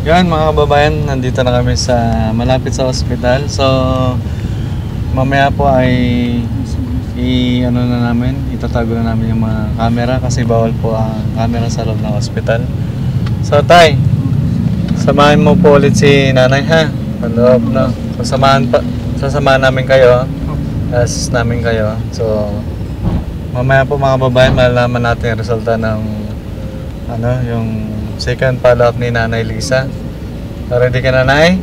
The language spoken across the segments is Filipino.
Yan mga kababayan, nandito na kami sa malapit sa ospital. So mamaya po ay ano na namin, itatago na namin yung mga camera kasi bawal po ang camera sa loob ng ospital. So tay, samahan mo po ulit si nanay ha, paloob no. Sasamahan namin kayo, assist namin kayo. So mamaya po mga kababayan, malalaman natin yung resulta ng yung second follow-up ni Nanay Lisa. Ready ka, Nanay?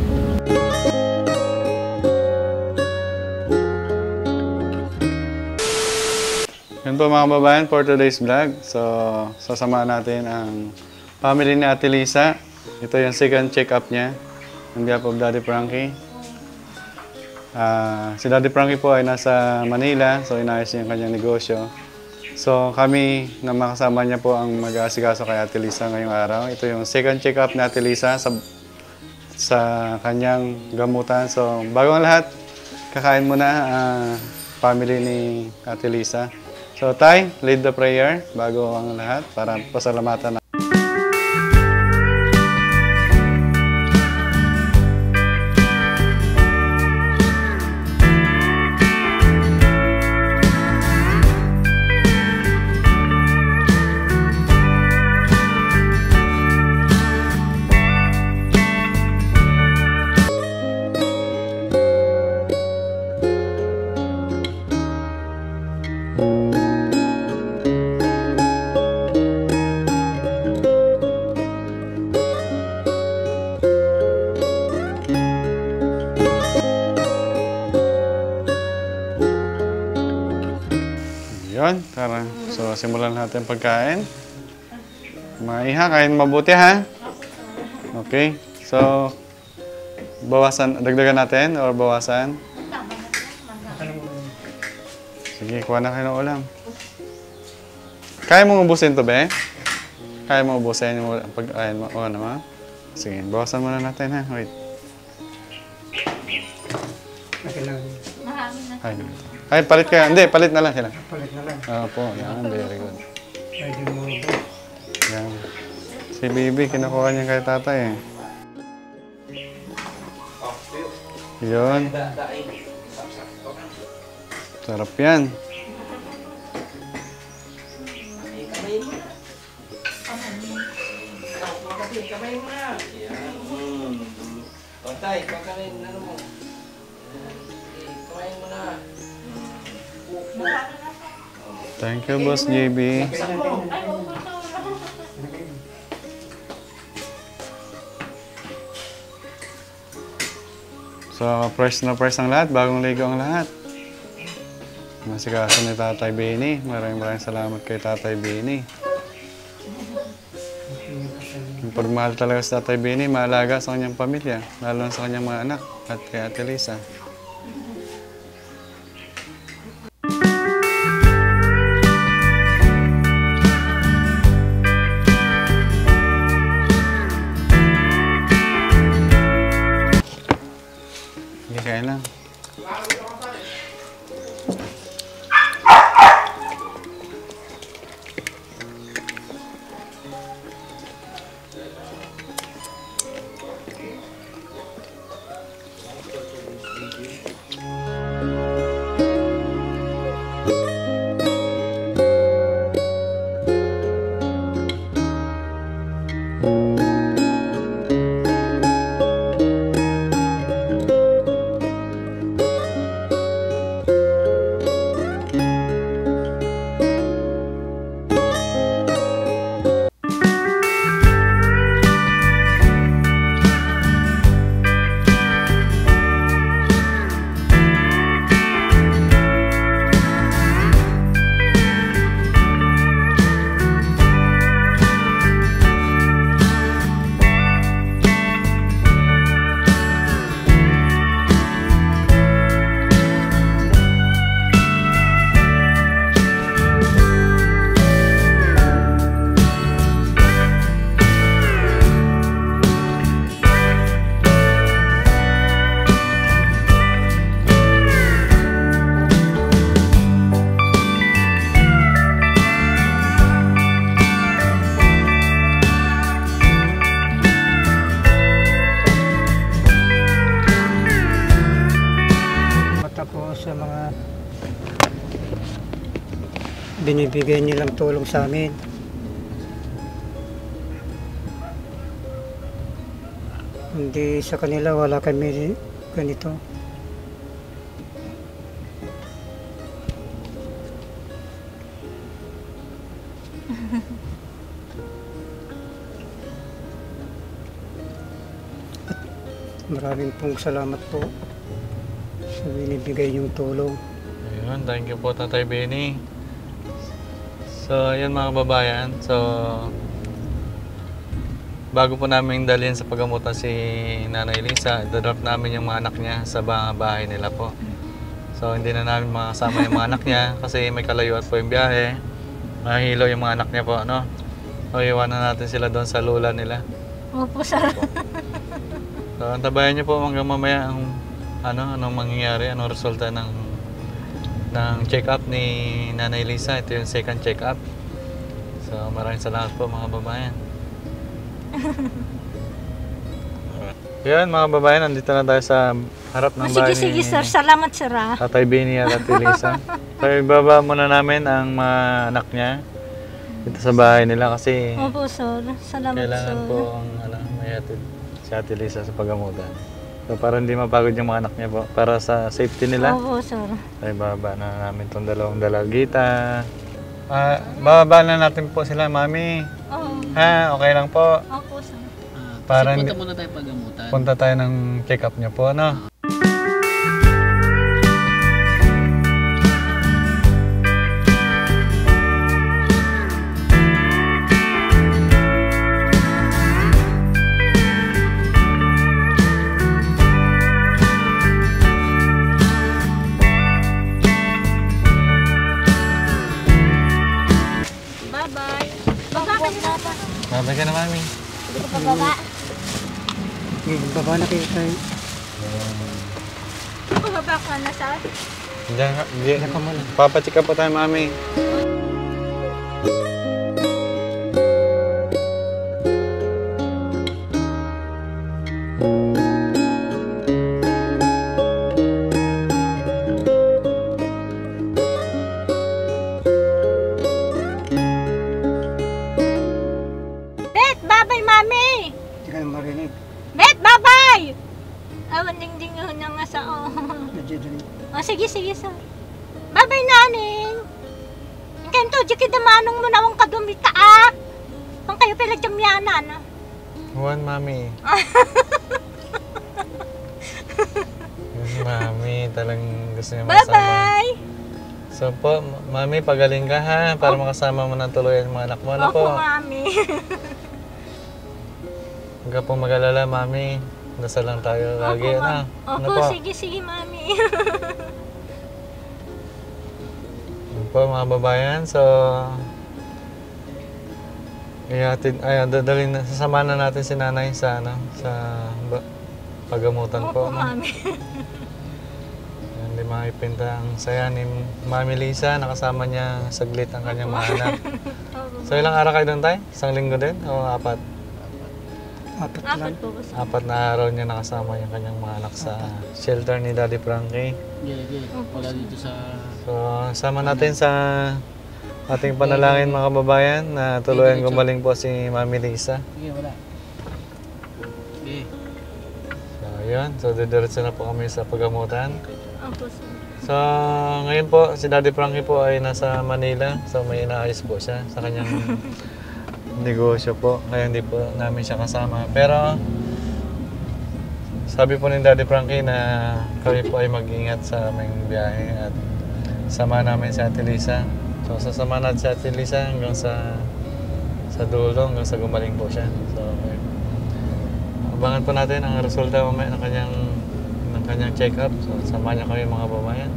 Yun po mga kababayan for today's vlog. So, sasamahan natin ang family ni Ate Lisa. Ito yung second check-up niya on behalf of Daddy Frankie. Si Daddy Frankie po ay nasa Manila, so inayos niya yung kanyang negosyo. So kami na makasama niya po ang mag-aasikaso kay Ate Lisa ngayong araw. Ito yung second check-up ni Ate Lisa sa kanyang gamutan. So bago ang lahat, kakain muna family ni Ate Lisa. So Tay, lead the prayer bago ang lahat para pasalamatan na. Yun, tara. So, simulan natin pagkain. Maiha, kain mabuti ha. Okay. So, dagdagan natin or bawasan? Sige, kuha na kayo ng ulam. Kaya mong ubusin to, be? Kaya mong ubusin yung pagkain mo? Oo naman. Sige, bawasan muna natin ha. Wait. Ay, ay, palit kayo. Hindi, palit na lang sila. Palit na lang. Po, yan. Very good. Pwede mo ba? Yan. Si Bibi, kinukuha niya kay tatay eh. Yun. Sarap yan. Kamay mo na. Pantay, pagkain na mo. Kamay mo na. Thank you, Boss JB. So, fresh na fresh ang lahat. Bagong ligo ang lahat. Masikaso ni Tatay Benny. Maraming salamat kay Tatay Benny. Yung pagmahal talaga sa Tatay Benny, maalaga sa kanyang pamilya. Lalo na sa kanyang mga anak at kay Ate Lisa. Kain lang. binibigay nilang tulong sa amin. Hindi sa kanila wala kami ganito. Maraming pong salamat po sa binibigay niyong tulong. Ayun, thank you po Tatay Benny. So, ayun mga kababayan. So, bago po namin dalhin sa paggamutan si Nanay Lisa, idodrop namin yung mga anak niya sa bahay nila po. So, hindi na namin makasama yung mga anak niya kasi may kalayuan po yung biyahe. Mahilo yung mga anak niya po, no? So, iwanan natin sila doon sa lula nila. Opo, sir. So, antabayan niyo po hanggang mamaya ang anong mangyayari, anong resulta ng check-up ni Nanay Lisa. Ito yung second check-up. So, maraming salamat po mga babayan. Yan mga babayan, nandito na tayo sa harap ng bahay Sige, ni sir. Salamat, sir. Tatay Benny at Ate Lisa. So, ibaba muna namin ang mga anak niya dito sa bahay nila kasi Opo, sir. Salamat, kailangan sir. po ang may hatid si Ate Lisa sa pagamutan. So, para hindi mapagod yung mga anak niya po. Para sa safety nila. Opo, sir. Ay, bababa na namin itong dalawang dalagita. Bababa na natin po sila, Mami. Oo. Ha, okay lang po. Opo, sir. Para Punta muna tayo pagamutan. punta tayo ng check-up niyo po, ano? Bye-bye. Baba ka na. Babay ka na, Mami. Hindi ko pababa. Baba na kayo tayo. Pababa ka na, sir. Diyan ka muna. Papacheck up po tayo, Mami. Bet, bye-bye, mami. Hindi ka na marinig. Bet, bye-bye. Awan ding na nga sa Nandiyan din. Oh, sige, sir. Bye-bye, naning. Kento, jikid na manong mo nawang kadumita, ah. Pang kayo pala jamyanan. Juan, Mami. Yes, Mami, talagang gusto niya makasama. Bye-bye. So po, Mami, pagaling ka ha, para makasama mo ng tuluyan mga anak mo. Ano po? Opo, mami. Huwag ka pong mag-alala, Mami. Dasal lang tayo lagi, Opo, ano? Ano Opo, po? sige, mami. Ano po, mga babayan. So, dadalhin na, sasamahan na natin si nanay sa, pagamutan po. Opo, mami. Hindi makipinta ang saya ni Mami Lisa. Nakasama niya saglit ang kanyang mga anak. So, ilang araw kayo doon tayo? Isang linggo din? O apat? Apat lang. Apat po ba, sir? Apat na araw niya nakasama yung kanyang mga anak sa shelter ni Daddy Frankie. Wala dito sa... So, sama natin sa ating panalangin mga kababayan na tuluyan gumaling po si Mami Lisa. Sige, wala. Okay. So, yun. So, didiretso na po kami sa pagamutan. Opo, sir. So, ngayon po, si Daddy Frankie po ay nasa Manila. So, may inaayos po siya sa kanyang negosyo po. Kaya hindi po namin siya kasama. Pero, sabi po ni Daddy Frankie na kami po ay mag-ingat sa aming biyahe at sama namin si Ate Lisa. So, sasama natin si Ate Lisa hanggang sa dulo, hanggang sa gumaling po siya. So, abangan po natin ang resulta mamaya ng kanyang check-up. So, samahan niya kami mga babayan.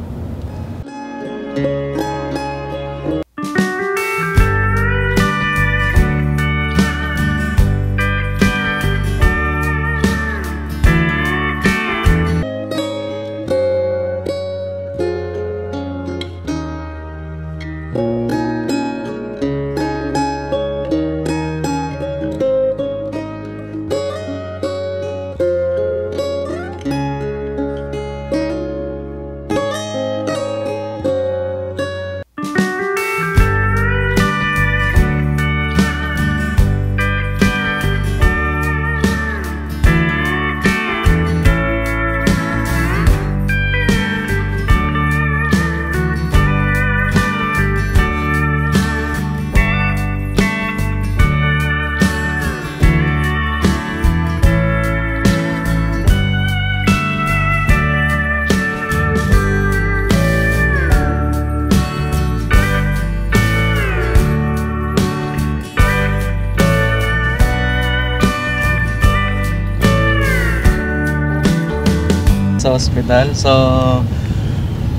sa ospital. So,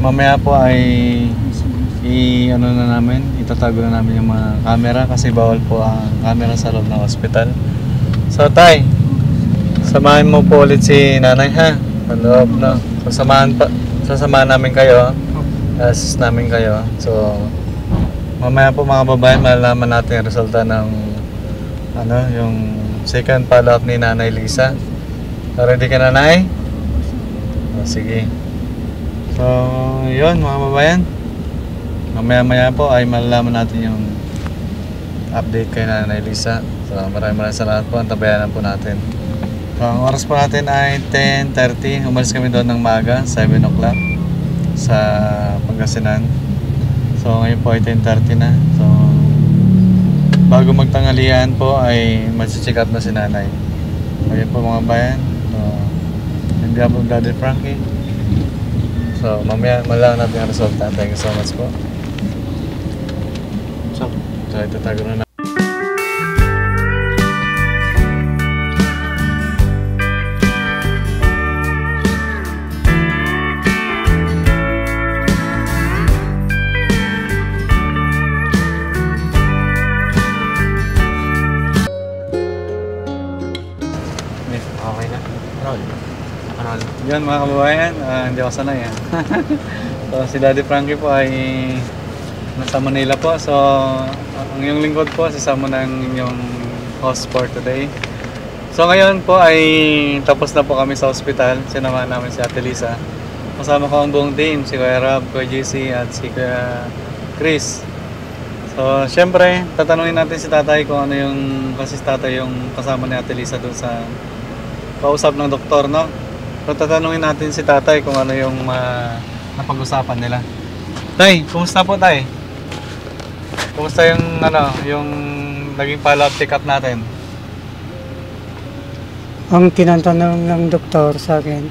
mamaya po ay itatago na namin yung mga camera kasi bawal po ang camera sa loob ng ospital. So, Tay, samahan mo po ulit si nanay ha. Sa loob, no? Sasamahan namin kayo. Assist namin kayo. So, mamaya po mga babae, malalaman natin yung resulta ng yung second follow-up ni Nanay Lisa. So, ready ka na, Nay? O, sige. So, yun mga babayan. Mamaya-maya po ay malalaman natin yung update kay Nanay Lisa. So, maraming salamat po. Antabayanan po natin. So, ang oras po natin ay 10:30. Umalis kami doon ng maaga, 7 o'clock sa Pangasinan. So, ngayon po ay 10:30 na. So, bago magtanghalian po ay mag-check up na si Nanay. Ngayon po mga bayan. So, hindi ako Daddy Frankie. So, mamaya malalaman natin ang resulta. Thank you so much po. So itatago na. Okay na. Roll. Yan mga kababayan, hindi ako sanay yan. So si Daddy Frankie po ay nasa Manila po. So ang iyong lingkod po, sasama ng inyong host for today. So ngayon po ay tapos na po kami sa ospital. Sinamahan namin si Ate Lisa. Kasama ko ang buong team, si Kuya Rob, Kuya JC at si Kuya Chris. So syempre, tatanungin natin si tatay kung ano yung, kasi si tatay yung kasama ni Ate Lisa doon sa kausap ng doktor, no? So tatanungin natin si tatay kung ano yung napag-usapan nila. Tay, kumusta po tay? Kumusta yung yung naging follow-up check-up natin? Ang tinatanong ng doktor sa akin,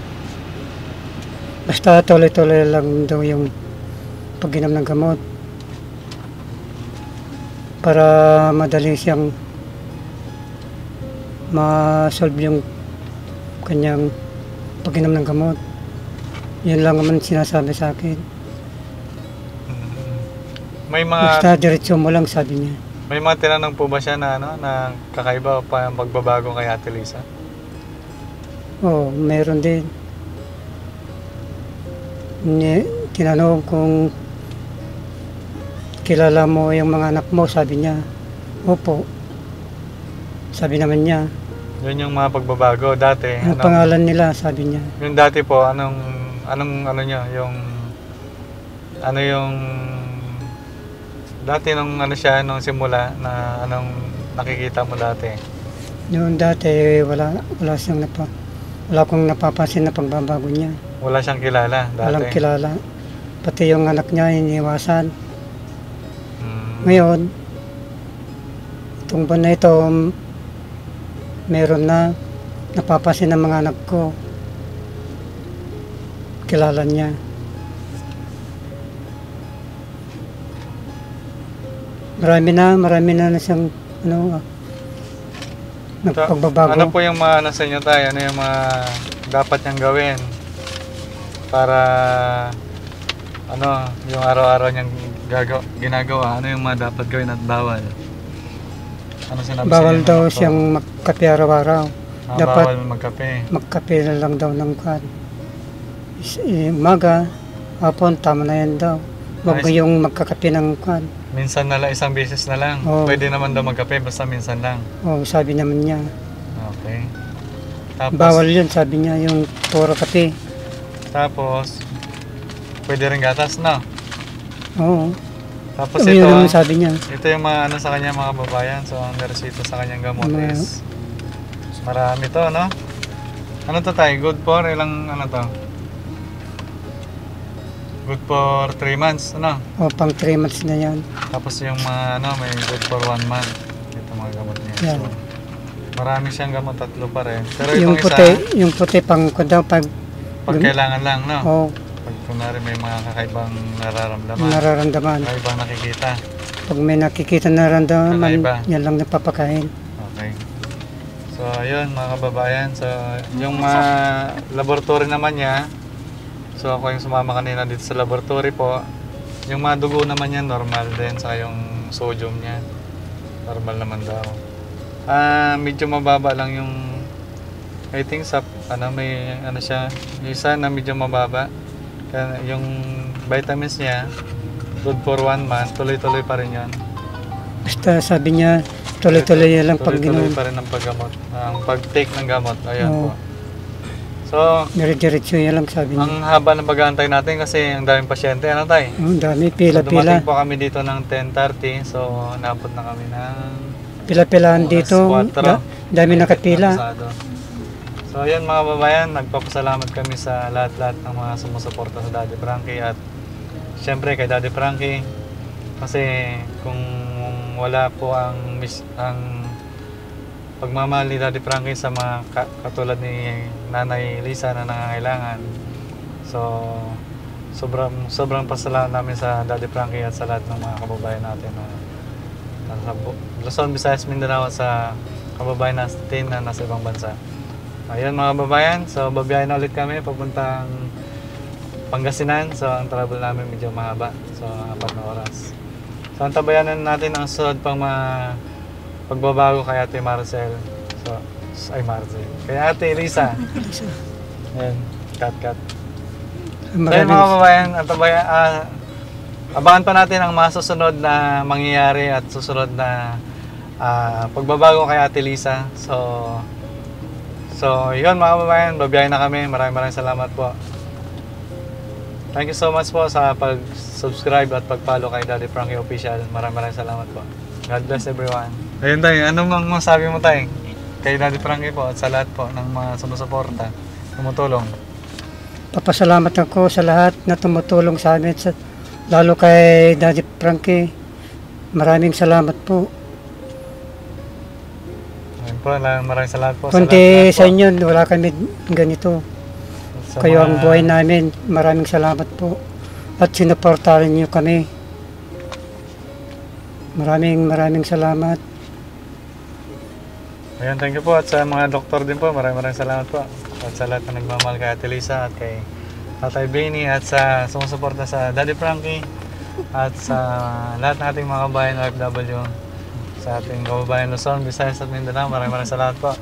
basta tuloy-tuloy lang daw yung pag-inom ng gamot para madali siyang ma-solve yung kanyang pag-inom ng gamot. Yun lang naman sinasabi sa akin. May Basta diretso mo lang, sabi niya. May mga tinanong po ba siya na na kakaiba pa ang pagbabago kay Ate Lisa? Oo, meron din. Tinanong kung kilala mo yung mga anak mo, sabi niya. Opo. Sabi naman niya. Yun yung mga pagbabago dati. Ang pangalan nila, sabi niya. Yung dati po, anong niya, yung dati nung siya nung simula na anong nakikita mo dati? Noon dati wala akong napapansin na pagbabago niya. Wala siyang kilala dati. Walang kilala. Pati yung anak niya iniwasan. Ngayon, itong buwan na ito, meron na napapansin ng mga anak ko. Kilala niya. Marami na siyang nagpagbabago. Ano po yung mga nasa inyo tayo? Ano yung mga dapat niyang gawin para yung araw-araw niyang ginagawa? Ano yung mga dapat gawin at bawal? Ano sinabi Bawal sa inyo, daw doktor? siyang magkape araw-araw. Dapat bawal magkape. magkape na lang daw ng kan. Umaga, hapon, tama na yan daw. Huwag Nice. yung magkakape ng kan. Minsan na lang, isang beses na lang. Oo. Pwede naman daw magkape, basta minsan lang. Oh, sabi naman niya. Okay. Tapos, Bawal yun, sabi niya, yung puro kape. Tapos, pwede rin gatas, no? Oo. Tapos Yun ito, naman sabi niya. ito yung mga sa kanya mga babayan. So, ang resito sa kanyang gamot Mga- is marami to, no? Ano to tayo? Good for ilang to? Good for 3 months, ano? O, pang 3 months na yan. Tapos yung mga may good for 1 month. Ito mga gamot niya. Yan. So, marami siyang gamot, 3 pa rin. Pero Yung itong puti, isa, yung puti pang kudaw pag pag kailangan lang, no? oh, Pag kunwari may mga kakaibang nararamdaman, nararamdaman. kakaibang nakikita. Pag may nakikita na nararamdaman, Kakaiba. yan lang napapakain. Okay. So, So, ayun mga kababayan. So, yung mga laboratory naman niya, so ako yung sumama kanina dito sa laboratory po. Yung mga dugo naman niya, normal din. Sa yung sodium niya, normal naman daw. Medyo mababa lang yung, I think sa, may, siya, yung isa na medyo mababa. Kaya yung vitamins niya, good for 1 month, tuloy-tuloy pa rin yan. Basta sabi niya, tuloy-tuloy lang pag Tuloy-tuloy ginawa. pa rin ang paggamot, ang pag-take ng gamot. Ayan Oo. po. So, Dire-diretso niya lang sabi niya. ang haba ng pag-aantay natin kasi ang daming pasyente. Ano tayo? Ang dami, So, pila-pila. dumating po kami dito ng 10:30. So, napot na kami ng Pila-pilaan dito. alas 4. Dami nakapila. Pasado. So, ayan mga babayan, nagpapasalamat kami sa lahat-lahat ng mga sumusuporta sa Daddy Frankie at syempre kay Daddy Frankie kasi kung wala po ang pagmamahal ni Daddy Frankie sa mga katulad ni Nanay Lisa na nangangailangan. So, sobrang pasalamat namin sa Daddy Frankie at sa lahat ng mga kababayan natin na nasa Luzon, Visayas, Mindanao at sa kababayan natin na nasa ibang bansa. Ayun mga kababayan, so babiyahin na ulit kami papuntang Pangasinan. So ang travel namin medyo mahaba, so 4 na oras. So antabayanan natin ang sunod pang mga pagbabago kay Ate Marcel. So, Marcel. Kay Ate Lisa. Ayan, cut. So yun mga kababayan, abangan pa natin ang mga susunod na mangyayari at susunod na pagbabago kay Ate Lisa. So yun mga kababayan, babiyahin na kami. Maraming salamat po. Thank you so much po sa pag-subscribe at pag-follow kay Daddy Frankie Official. Maraming salamat po. God bless everyone. Ayun tayo, anong masabi mo tayo kay Daddy Frankie po at sa lahat po ng mga sumusuporta, tumutulong? Papasalamat ako sa lahat na tumutulong sa amin, lalo kay Daddy Frankie. Maraming salamat po. Ayun po, maraming salamat po. Kundi sa lahat po. inyo, wala kami ganito. Sa Kayo mga- ang buhay namin. Maraming salamat po. At sinuportahan niyo kami. Maraming salamat. Ayun, thank you po. At sa mga doktor din po, maraming salamat po. At sa lahat na nagmamahal kay Ate Lisa at kay Tatay Benny at sa sumusuporta sa Daddy Frankie at sa lahat ng ating mga kabayan OFW sa ating kababayan Luzon, Visayas at Mindanao. Maraming salamat po.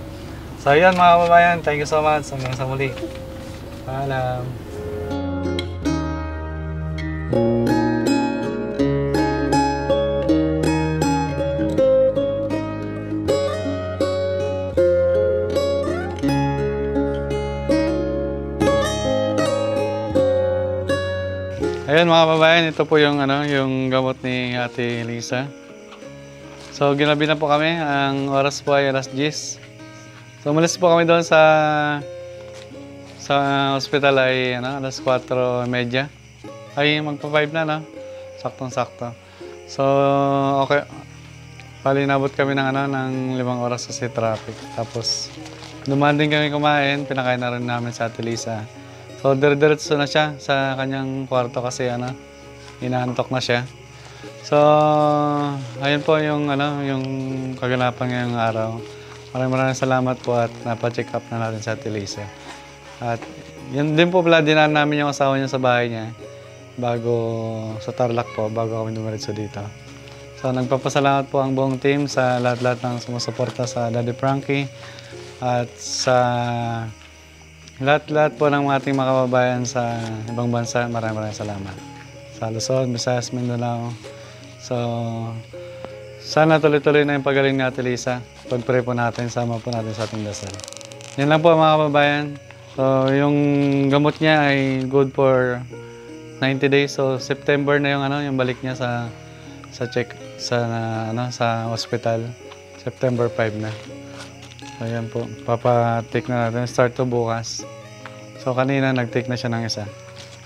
So yun mga kababayan, thank you so much. Hanggang sa muli. Paalam. Ayun mga kababayan, ito po yung yung gamot ni Ate Lisa. So ginabi na po kami, ang oras po ay alas 10. So umalis po kami doon sa hospital ay alas 4:30. Ay magpa-5 na, no? Saktong-sakto. So okay. Palinabot kami ng ng 5 oras kasi traffic. Tapos dumaan din kami kumain, pinakain na rin namin sa Ate Lisa. So diretso na siya sa kanyang kwarto kasi inaantok na siya. So ayun po yung yung kaganapan ngayong araw. Maraming salamat po at napa-check up na natin sa Ate Lisa. At yun din po pala dinaan namin yung asawa niya sa bahay niya bago sa Tarlac po, bago kami dumiretso dito. So nagpapasalamat po ang buong team sa lahat-lahat ng sumusuporta sa Daddy Frankie at sa lahat-lahat po ng ating mga kababayan sa ibang bansa. Maraming salamat. Sa Luzon, Visayas, Mindanao. So sana tuloy-tuloy na yung pagaling ni Ate Lisa. Pag-pray po natin, sama po natin sa ating dasal. Yan lang po mga kababayan. So yung gamot niya ay good for 90 days. So September na yung balik niya sa hospital. September 5 na. So yan po, papa-take na natin. Start to bukas. So kanina nag-take na siya ng isa.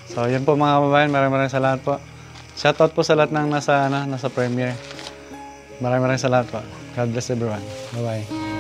So yan po mga kababayan, maraming salamat po. Shoutout po sa lahat ng nasa premiere. Maraming salamat po. God bless everyone. Bye-bye.